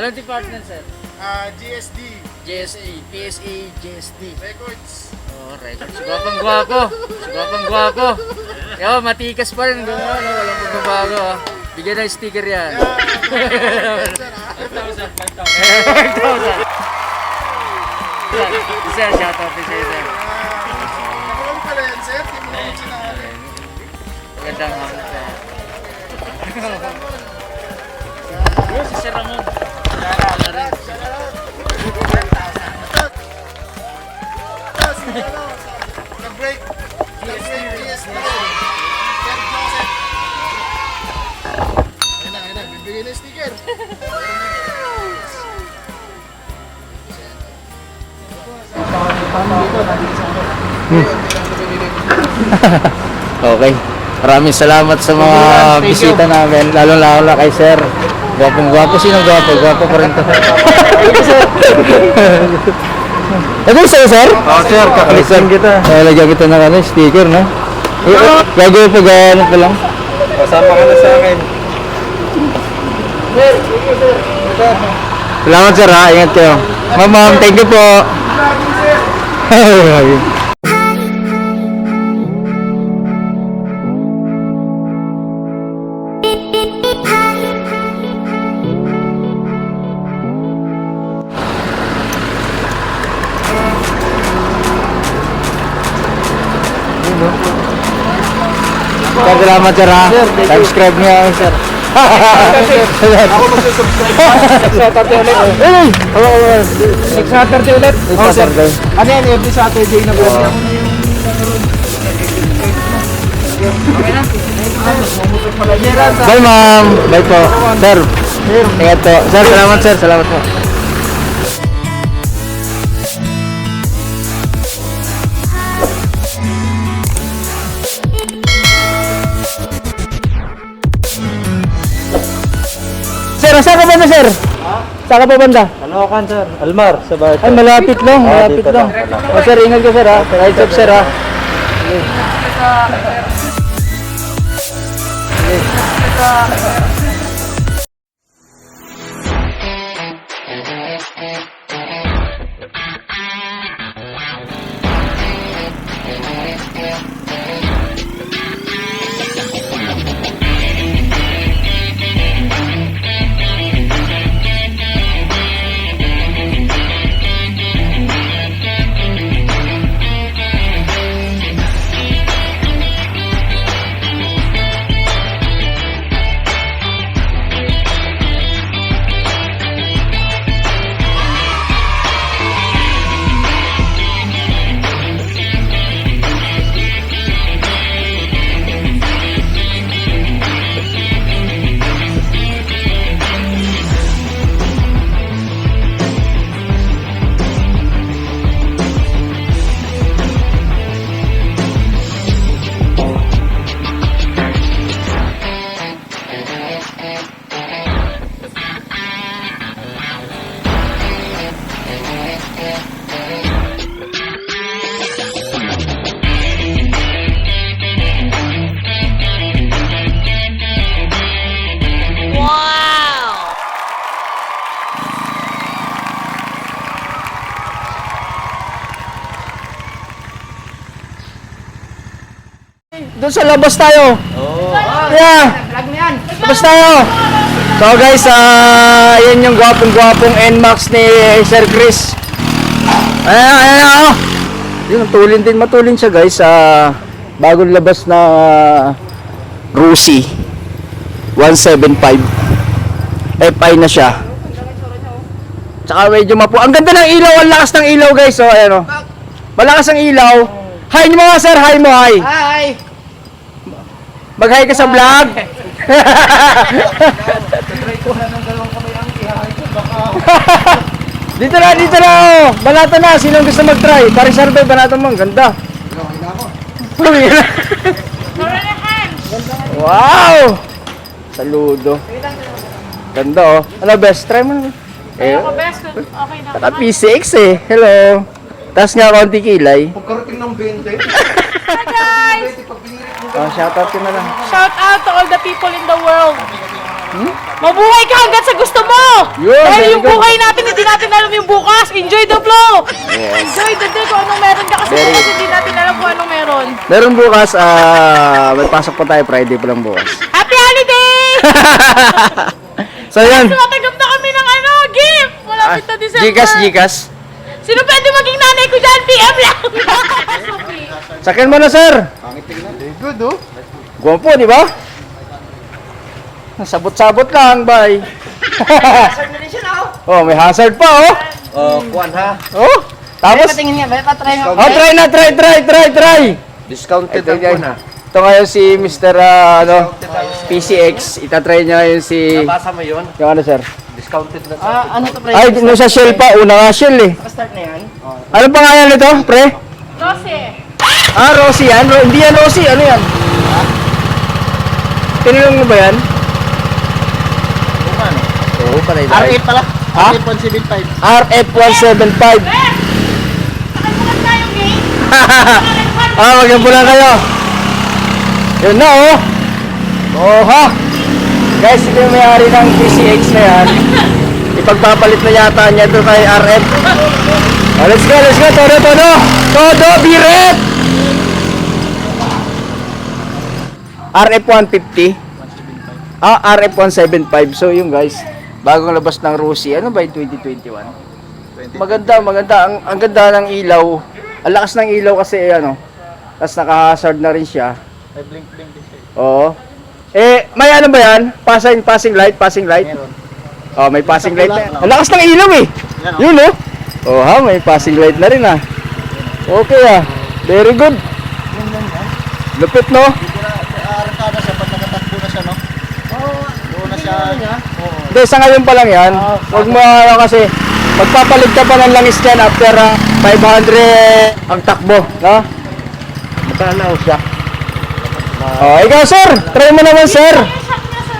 Anong department, sir? GSD. JSA, PSA, GSD. Records. Oh, records. Gwapang gwapo. Gwapang gwapo. Yo, matikas pa rin. Gano'n, walang pagbabago. Bigyan ng sticker yan. 5,000. Sir, shoutout din sa'yo, sir. Nakuha pala yan, sir. Hindi mo naman sinakali. Magandang hapon, sir. Yun, si Sir Ramon. Nag-break. GSD. Ayun na. Bibigyan ng sticker. Okay. Maraming salamat sa mga bisita namin, lalo-lalo na kay Sir. Gwapong-gwapo. Sinong gwapo? Gwapo pa rin to. Ito sa'yo, Sir? Oo, sir, kakalisan kita. Lagyan kita ng sticker, no? Gagawin pa gano'n pa lang. Kasama ka na sa akin. Salamat, Sir, ha? Ingat kayo. Ma'am, thank you po. Salamat, Sir, ha? Subscribe niyo ako, Sir. Ako magsusubscribe. Next Saturday ulit. Next Saturday ulit. Oo, sir. Ano yan, every Saturday na vlog niya. Bye, ma'am. Bye po. Sir. Ingat po. Sir, salamat, sir. Salamat po. Sir, saan ka banda, sir? Saan ka pa banda? Kalokan, sir. Almar, sa bahay. Ay, malapit lang. Malapit dito lang. lang. O, sir, ingat ka, sir, ha? Right up, sir, ha? Doon sa labas tayo. Yeah. Labas tayo. So guys, yan yung gwapong-gwapong NMAX ni Sir Chris. Ayan. Yun, matulin siya guys. Bagong labas na Rusi 175. FI na siya. Tsaka medyo ang ganda ng ilaw, ang lakas ng ilaw guys. So ayan o. Malakas ang ilaw. Hi mo nga sir, hi mo, hi. Hi! Mag-hi ka sa vlog. Try ko na ng dalawang kamay ang ihahay ko. Baka... Dito na. Oh. Balata na. Sinong gusto mag-try? Parisardo, balata mo. Ang ganda. Wow! Saludo. Ganda oh. Ano best? Try mo naman. Ako best, okay na. Taka P6 eh. Hello. Tapos nga konti kilay. Pagkarating ng 20. Hi guys! Oh, shoutout ka na lang. Shout out to all the people in the world. Mabuhay ka hanggang sa gusto mo! Yun, Dahil very yung good. buhay natin, hindi natin alam yung bukas. Enjoy the flow! Yes. Enjoy the day kung anong meron ka kasi Very bukas hindi natin alam kung anong meron. Meron bukas, may pasok pa tayo, Friday pa lang bukas. Happy holiday! So yan. Tumatanggap na kami ng gift! Malapit na December. Gcash. Sino pwede maging nanay ko dyan? PM lang! Sakyan mo na, sir. Good, oh. Gwapo, di ba? Sabot-sabot lang, bay. Oh, may hazard pa, oh. Oh, kuwan ha. Oh, tapos? Patingin nga, may patry nga. Oh, try. Discounted Ito, ang kuwan ha. ito ngayon si Mr. PCX. Itatry niya ngayon si... Nabasa mo yun? Yung ano, sir? Discounted na. Ano to, pre? Ay, nung sa Shell pa. Una nga Shell, eh. Start na yan. Ano pangalan nito, pre? Rose. Ah, Rosie yan? Hindi yan Rosie. Ano yan? Tinulong mo ba yan? Oo, patay tayo. R8 pala. Ha? R8 175. RF175. Bes! Nakalimutan tayo game. Magyan lang kayo. Yun na, oh. Oh, ha. Guys, ito yung may-ari ng PCX na yan. Ipagpapalit na yata niya ito kay RF. Oh, let's go. Todo, biret! RF150. RF175. So, yung guys, bagong labas ng Rosie. Ano ba yung 2021? Maganda. Ang ganda ng ilaw. Ang lakas ng ilaw kasi, ano. Tapos naka-hazard na rin siya. May blink-blink din siya. Oo. May ano ba yan? Passing light? Oh, may passing light na. Ang lakas ng ilaw eh. Yan, oh. Yun oh. Oh ha, may passing light na rin ah. Okay ah. Very good. Lupit no? Arkada siya pag nakatakbo na siya, no? Doon na siya. Oo. Hindi, sa ngayon pa lang yan. Huwag mo ano kasi, magpapalit ka pa ng langis dyan after 500 ang takbo, no? Matanaw siya. Oh, ikaw sir, try mo naman sir.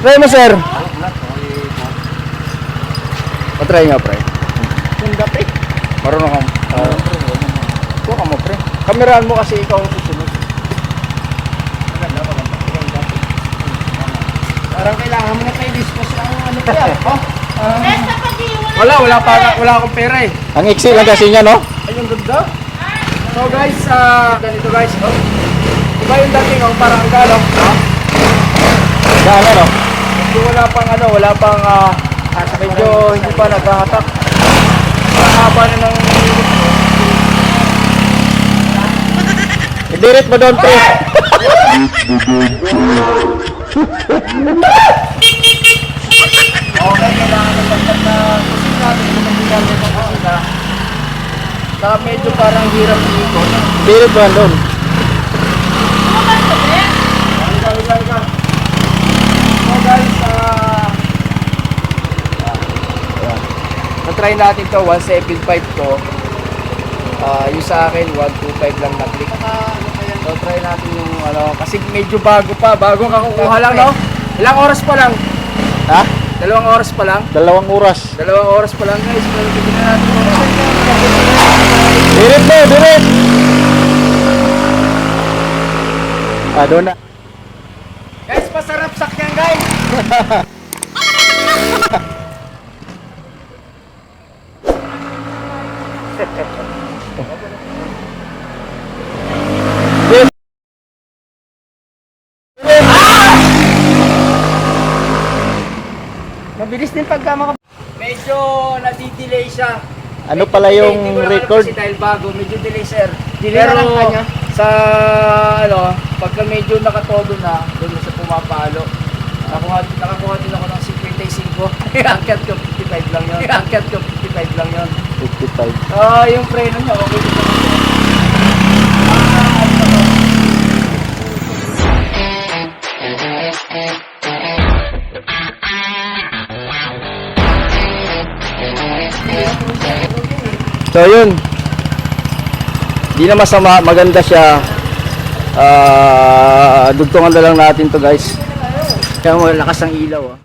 Try mo sir. Try nga pre. Ganda, pre. Marunong ka. Kuha ka mo pre. Kameraan mo kasi ikaw ang susunod. Parang kailangan mo na kayo discuss ang ano ko yan. Bes, kapag iwan Wala akong pera eh. Ang iksi lang kasi niya, no? Ay, yung ganda. So guys, ganito guys, oh. Diba yung dating, oh, parang ang galong, no? Saan ano? Medyo wala pang, medyo hindi pa naghahatak. Mahaba na ng Idirit mo doon, pre. okay, kailangan ng pagkat na kusina, kung hindi namin ng kusina. Saka medyo parang hirap ikot. Idirit mo doon. Halika. So guys, na-try natin to, 175 to. Yung sa akin, 125 lang na-click. So try natin yung ano, kasi medyo bago bagong kakukuha lang, no? Ilang oras pa lang? Ha? 2 oras pa lang? 2 oras. 2 oras pa lang guys, pero tignan natin kung Dirit mo, dirit! Doon na. guys, pasarap sakyan guys! Mabilis din pagka Medyo nadi-delay siya. Ano pala yung Hindi ko na alam record? kasi dahil bago, medyo delay sir. Delay na lang kanya? Sa ano, pagka medyo nakatodo na, doon sa pumapalo. Nakakuha din ako ng 55. Angkat ko 55 lang yun. 55. Yung preno niya, okay din naman. So yun. Di na masama, maganda siya. Dugtungan na lang natin to guys. Kaya mo lakas ng ilaw.